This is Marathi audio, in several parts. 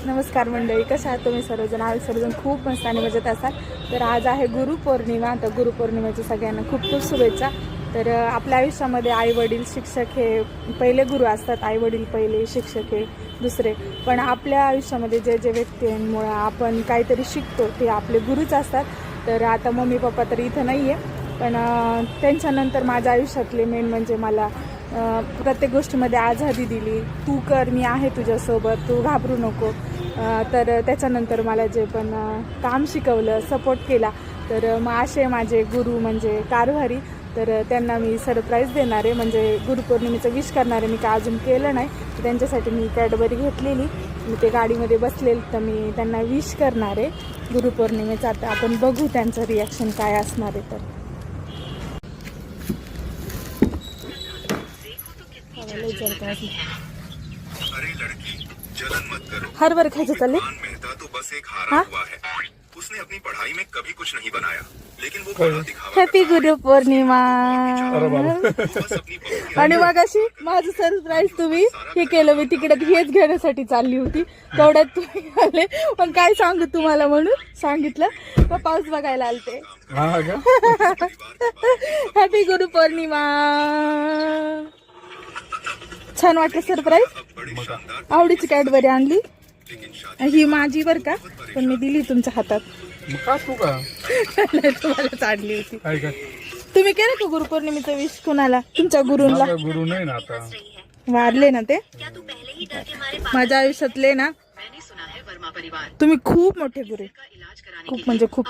नमस्कार मंडळी, कशा आहात तुम्ही सर्वजण? आज सर्वजण खूप मस्त आणि मजेत असाल. तर आज आहे गुरुपौर्णिमा. तर गुरुपौर्णिमेच्या सगळ्यांना खूप खूप शुभेच्छा. तर आपल्या आयुष्यामध्ये आई वडील शिक्षक हे पहिले गुरु असतात. आई वडील पहिले, शिक्षक हे दुसरे. पण आपल्या आयुष्यामध्ये जे जे व्यक्तींमुळे आपण काहीतरी शिकतो ते आपले गुरुच असतात. तर आता मम्मी पप्पा तर इथं नाही आहे, पण त्यांच्यानंतर माझ्या आयुष्यातले मेन म्हणजे मला प्रत्येक गोष्टीमध्ये आझादी दिली. तू कर, मी आहे तुझ्यासोबत, तू घाबरू नको. तर त्याच्यानंतर मला जे पण काम शिकवलं, सपोर्ट केला, तर मग असे माझे गुरु म्हणजे कारभारी. तर त्यांना मी सरप्राईज देणार आहे, म्हणजे गुरुपौर्णिमेचं विश करणार आहे. मी काय अजून केलं नाही, तर त्यांच्यासाठी मी कॅडबरी घेतलेली. मी ते गाडीमध्ये बसलेली, तर मी त्यांना विश करणार आहे गुरुपौर्णिमेचं. आता आपण बघू त्यांचं रिॲक्शन काय असणार आहे. तर हरभर खायचं चालले. हाँ? उसने अपनी पढ़ाई में कभी कुछ नहीं बनाया, लेकिन वो बड़ा दिखावा हॅपी गुरुपौर्णिमा. बस अपनी बहू आणि मग अशी माझं सरप्राईज तुम्ही हे केलं. मी तिकडे हेच घेण्यासाठी चालली होती, तेवढ्यात तुम्ही आले. पण काय सांगू तुम्हाला, म्हणून सांगितलं का पाऊस बघायला आलते. हॅपी गुरुपौर्णिमा. छान वाटलं सरप्राईज. आवडीची कॅडबरी आणली. ही माझी बर का, पण मी दिली तुमच्या हातात. तुम्हाला चाडली होती. तुम्ही केलं का गुरुपौर्णिमेचं विश कुणाला? तुमच्या गुरुंना? गुरु नाही ना आता, वारले ना ते. माझ्या आयुष्यातले ना तुम्ही खूप मोठे गुरु. खूप म्हणजे खूप.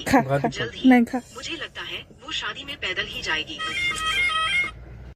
खा खा. नाही खा. मुझे लगता है वो शादी में पैदल ही जाएगी.